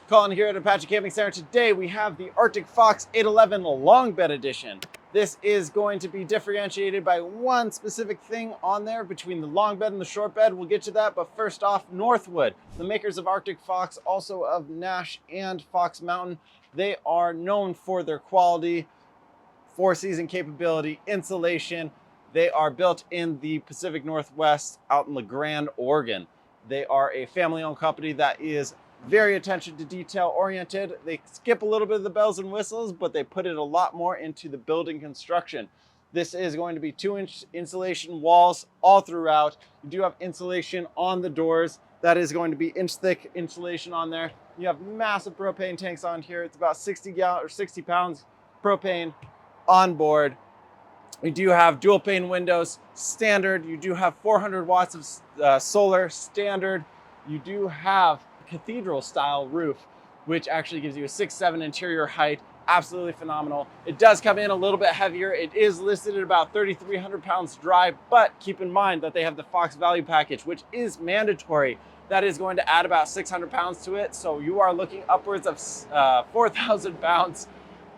Colin here at Apache Camping Center. Today we have the Arctic Fox 811 Long Bed Edition. This is going to be differentiated by one specific thing on there between the long bed and the short bed. We'll get to that, but first off, Northwood, the makers of Arctic Fox, also of Nash and Fox Mountain. They are known for their quality, four-season capability, insulation. They are built in the Pacific Northwest out in La Grande, Oregon. They are a family-owned company that is very attention to detail oriented. They skip a little bit of the bells and whistles, but they put it a lot more into the building construction. This is going to be 2-inch insulation walls all throughout. You do have insulation on the doors. That is going to be inch-thick insulation on there. You have massive propane tanks on here. It's about 60 pounds propane on board. We do have dual pane windows standard. You do have 400 watts of solar standard. You do have cathedral style roof, which actually gives you a 6'7" interior height. Absolutely phenomenal. It does come in a little bit heavier. It is listed at about 3,300 pounds dry, but keep in mind that they have the Fox Value Package, which is mandatory. That is going to add about 600 pounds to it. So you are looking upwards of 4,000 pounds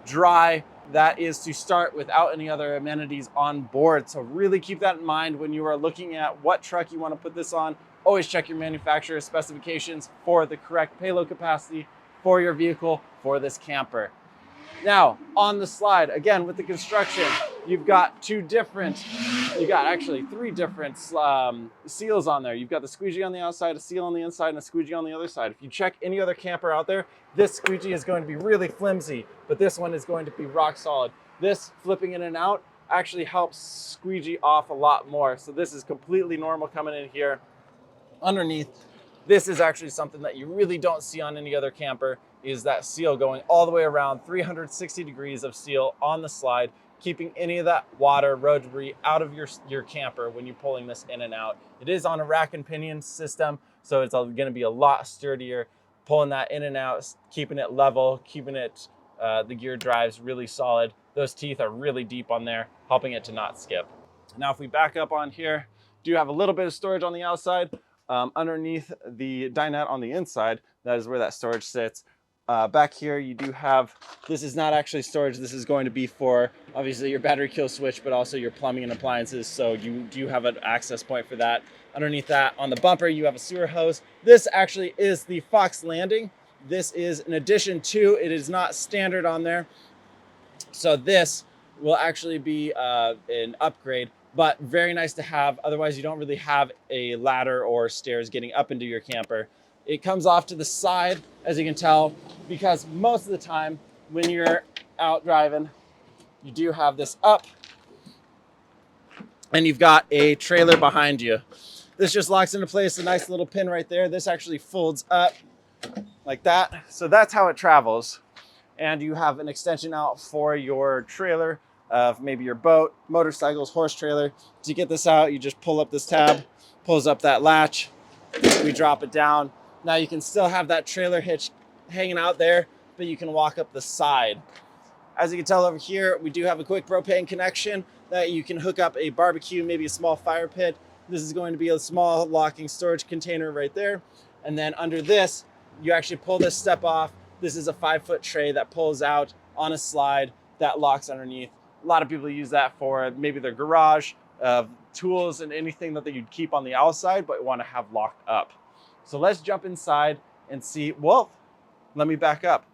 dry. That is to start without any other amenities on board. So really keep that in mind when you are looking at what truck you want to put this on. Always check your manufacturer's specifications for the correct payload capacity for your vehicle for this camper. Now, on the slide, again, with the construction, you've got actually three different seals on there. You've got the squeegee on the outside, a seal on the inside, and a squeegee on the other side. If you check any other camper out there, this squeegee is going to be really flimsy, but this one is going to be rock solid. This flipping in and out actually helps squeegee off a lot more. So this is completely normal coming in here. Underneath, this is actually something that you really don't see on any other camper, is that seal going all the way around, 360 degrees of seal on the slide, keeping any of that water, road debris out of your camper when you're pulling this in and out. It is on a rack and pinion system, so it's going to be a lot sturdier, pulling that in and out, keeping it level, keeping it, the gear drives really solid. Those teeth are really deep on there, helping it to not skip. Now, if we back up on here, do have a little bit of storage on the outside. Underneath the dinette on the inside, that is where that storage sits. Back here, you do have, this is not actually storage. This is going to be for, obviously, your battery kill switch, but also your plumbing and appliances. So you do have an access point for that. Underneath that, on the bumper, you have a sewer hose. This actually is the Fox Landing. This is an addition to, it is not standard on there. So this will actually be an upgrade, but very nice to have. Otherwise, you don't really have a ladder or stairs getting up into your camper. It comes off to the side, as you can tell, because most of the time when you're out driving, you do have this up and you've got a trailer behind you. This just locks into place, a nice little pin right there. This actually folds up like that. So that's how it travels. And you have an extension out for your trailer of maybe your boat, motorcycles, horse trailer. To get this out, you just pull up this tab, pulls up that latch, we drop it down. Now you can still have that trailer hitch hanging out there, but you can walk up the side. As you can tell over here, we do have a quick propane connection that you can hook up a barbecue, maybe a small fire pit. This is going to be a small locking storage container right there. And then under this, you actually pull this step off. This is a 5-foot tray that pulls out on a slide that locks underneath. A lot of people use that for maybe their garage, tools and anything that you'd keep on the outside but want to have locked up. So let's jump inside and see. Well, let me back up.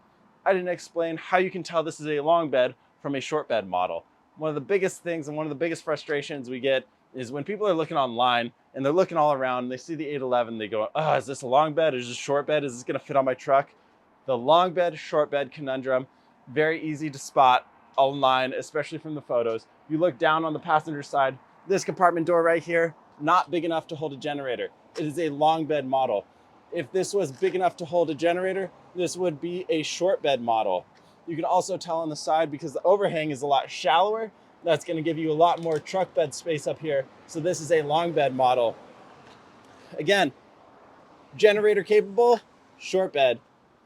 I didn't explain how you can tell this is a long bed from a short bed model. One of the biggest things and one of the biggest frustrations we get is when people are looking online and they're looking all around and they see the 811, they go, oh, is this a long bed? Is this a short bed? Is this going to fit on my truck? The long bed, short bed conundrum, very easy to spot online, especially from the photos. You look down on the passenger side, this compartment door right here, not big enough to hold a generator. It is a long bed model. If this was big enough to hold a generator, this would be a short bed model. You can also tell on the side because the overhang is a lot shallower. That's going to give you a lot more truck bed space up here. So this is a long bed model. Again, generator capable, short bed.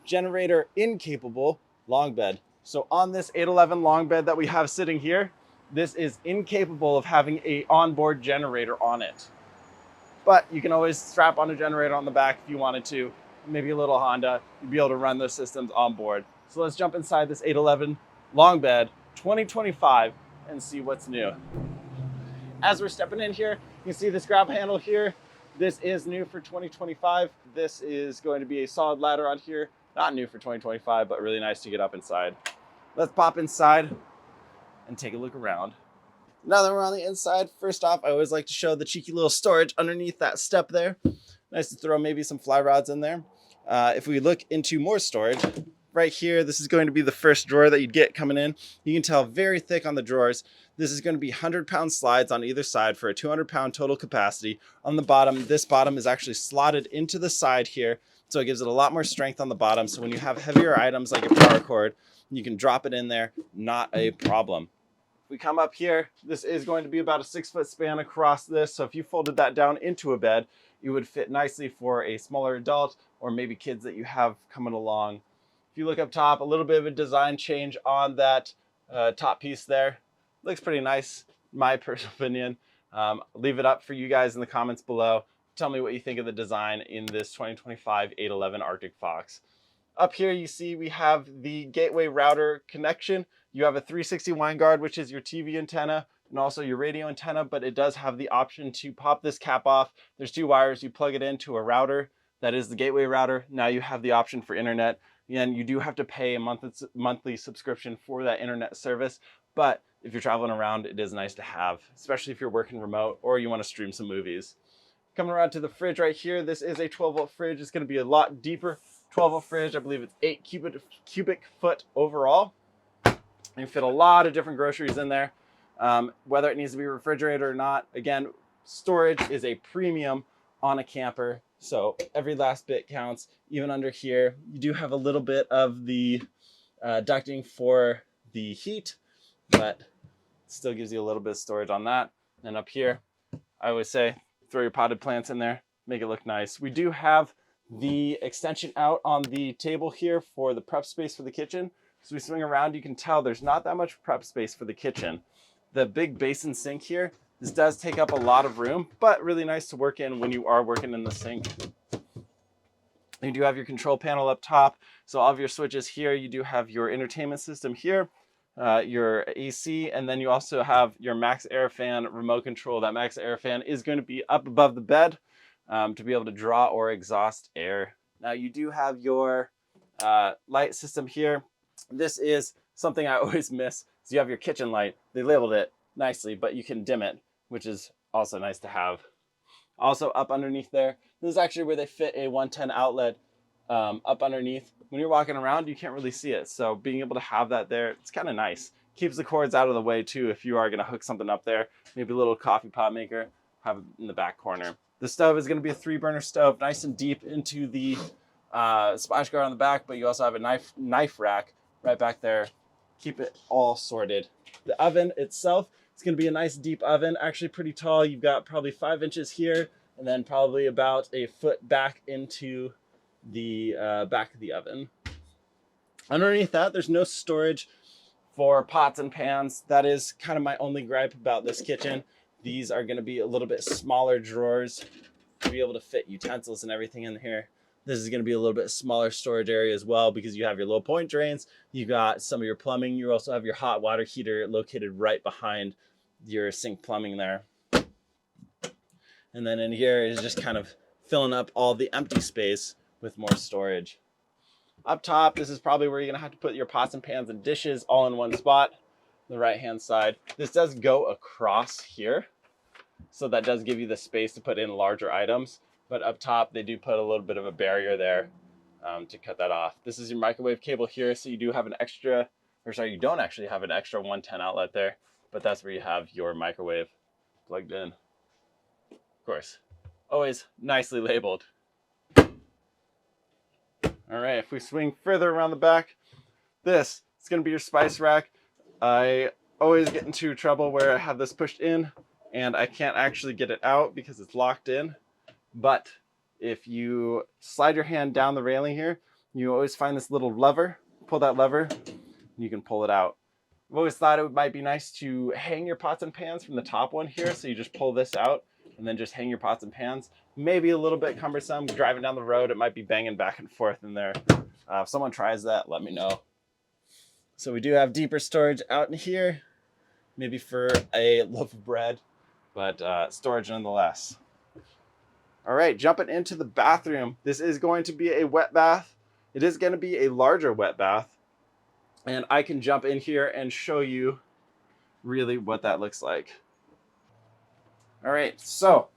Generator incapable, long bed. So on this 811 long bed that we have sitting here, this is incapable of having a onboard generator on it. But you can always strap on a generator on the back if you wanted to. maybe a little Honda, you'd be able to run those systems on board. So let's jump inside this 811 long bed 2025 and see what's new. As we're stepping in here, you can see this grab handle here. This is new for 2025. This is going to be a solid ladder on here. Not new for 2025, but really nice to get up inside. Let's pop inside and take a look around. Now that we're on the inside, first off, I always like to show the cheeky little storage underneath that step there. Nice to throw maybe some fly rods in there. If we look into more storage, right here, this is going to be the first drawer that you'd get coming in. You can tell very thick on the drawers. This is going to be 100-pound slides on either side for a 200-pound total capacity. On the bottom, this bottom is actually slotted into the side here, so it gives it a lot more strength on the bottom. So when you have heavier items like your power cord, you can drop it in there, not a problem. If we come up here, this is going to be about a 6-foot span across this. So if you folded that down into a bed, it would fit nicely for a smaller adult or maybe kids that you have coming along. If you look up top, a little bit of a design change on that top piece there. Looks pretty nice, in my personal opinion. Leave it up for you guys in the comments below. Tell me what you think of the design in this 2025 811 Arctic Fox. Up here you see we have the gateway router connection. You have a 360 line guard, which is your TV antenna and also your radio antenna, but it does have the option to pop this cap off. There's 2 wires. You plug it into a router. That is the gateway router. Now you have the option for internet. And you do have to pay a monthly subscription for that internet service. But if you're traveling around, it is nice to have, especially if you're working remote or you want to stream some movies. Coming around to the fridge right here, this is a 12-volt fridge. It's going to be a lot deeper 12-volt fridge. I believe it's 8 cubic foot overall. You fit a lot of different groceries in there, whether it needs to be refrigerated or not. Again, storage is a premium on a camper, so every last bit counts. Even under here, you do have a little bit of the ducting for the heat, but it still gives you a little bit of storage on that. And up here, I always say, throw your potted plants in there, make it look nice. We do have the extension out on the table here for the prep space for the kitchen. So we swing around, you can tell there's not that much prep space for the kitchen. The big basin sink here, this does take up a lot of room, but really nice to work in when you are working in the sink. You do have your control panel up top. So all of your switches here, you do have your entertainment system here, your AC, and then you also have your Max Air Fan remote control. That Max Air Fan is going to be up above the bed to be able to draw or exhaust air. Now you do have your light system here. This is something I always miss. So you have your kitchen light. They labeled it nicely, but you can dim it, which is also nice to have. Also up underneath there, this is actually where they fit a 110 outlet up underneath. When you're walking around, you can't really see it. So being able to have that there, it's kind of nice. Keeps the cords out of the way too if you are going to hook something up there. Maybe a little coffee pot maker, have it in the back corner. The stove is going to be a 3-burner stove, nice and deep into the splash guard on the back, but you also have a knife rack right back there. Keep it all sorted. The oven itself, it's going to be a nice deep oven, actually pretty tall. You've got probably 5 inches here and then probably about a foot back into the back of the oven. Underneath that, there's no storage for pots and pans. That is kind of my only gripe about this kitchen. These are going to be a little bit smaller drawers to be able to fit utensils and everything in here. This is going to be a little bit smaller storage area as well because you have your low point drains. You got some of your plumbing. You also have your hot water heater located right behind your sink plumbing there. And then in here is just kind of filling up all the empty space with more storage. Up top, this is probably where you're going to have to put your pots and pans and dishes all in one spot, the right-hand side. This does go across here, so that does give you the space to put in larger items. But up top, they do put a little bit of a barrier there to cut that off. This is your microwave cable here, so you do have an extra, or sorry, you don't actually have an extra 110 outlet there, but that's where you have your microwave plugged in. Of course, always nicely labeled. All right, if we swing further around the back, this is going to be your spice rack. I always get into trouble where I have this pushed in and I can't actually get it out because it's locked in. But if you slide your hand down the railing here, you always find this little lever. Pull that lever, and you can pull it out. I've always thought it might be nice to hang your pots and pans from the top one here. So you just pull this out and then just hang your pots and pans. Maybe a little bit cumbersome. Driving down the road, it might be banging back and forth in there. If someone tries that, let me know. So we do have deeper storage out in here, maybe for a loaf of bread, but storage nonetheless. All right, jumping into the bathroom. This is going to be a wet bath. It is going to be a larger wet bath. And I can jump in here and show you really what that looks like. All right, so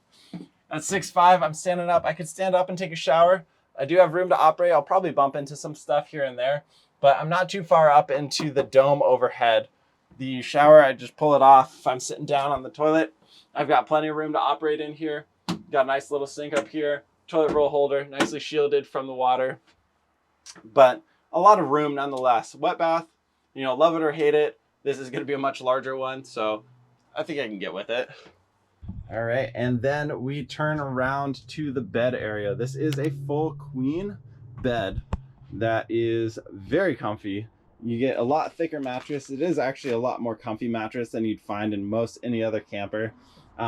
at 6'5", I'm standing up. I could stand up and take a shower. I do have room to operate. I'll probably bump into some stuff here and there, but I'm not too far up into the dome overhead. The shower, I just pull it off if I'm sitting down on the toilet. I've got plenty of room to operate in here. Got a nice little sink up here, toilet roll holder, nicely shielded from the water, but a lot of room nonetheless. Wet bath, you know, love it or hate it. This is going to be a much larger one, so I think I can get with it. All right, and then we turn around to the bed area. This is a full queen bed that is very comfy. You get a lot thicker mattress. It is actually a lot more comfy mattress than you'd find in most any other camper.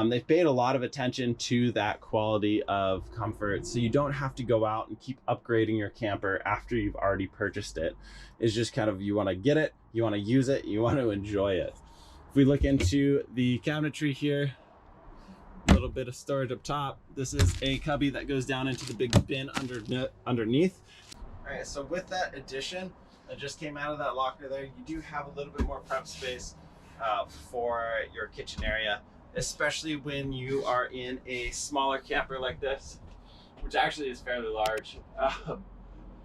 They've paid a lot of attention to that quality of comfort, so you don't have to go out and keep upgrading your camper after you've already purchased it. It's just kind of, you want to get it, you want to use it, you want to enjoy it. If we look into the cabinetry here, a little bit of storage up top. This is a cubby that goes down into the big bin underneath. All right, so with that addition that just came out of that locker there, you do have a little bit more prep space for your kitchen area, especially when you are in a smaller camper like this, which actually is fairly large.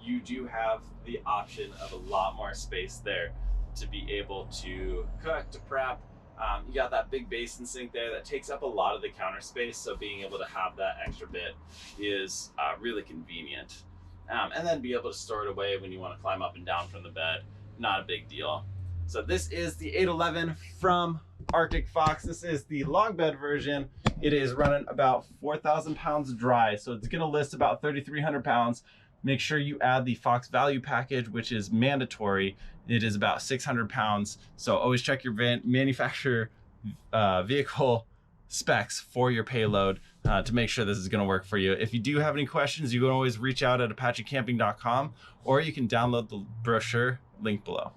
You do have the option of a lot more space there to be able to cook, to prep. You got that big basin sink there that takes up a lot of the counter space, so being able to have that extra bit is really convenient. And then be able to store it away when you want to climb up and down from the bed, not a big deal. So this is the 811 from Arctic Fox. This is the long bed version. It is running about 4,000 pounds dry, so it's going to list about 3,300 pounds. Make sure you add the Fox Value Package, which is mandatory. It is about 600 pounds. So always check your manufacturer vehicle specs for your payload to make sure this is going to work for you. If you do have any questions, you can always reach out at apachecamping.com, or you can download the brochure, link below.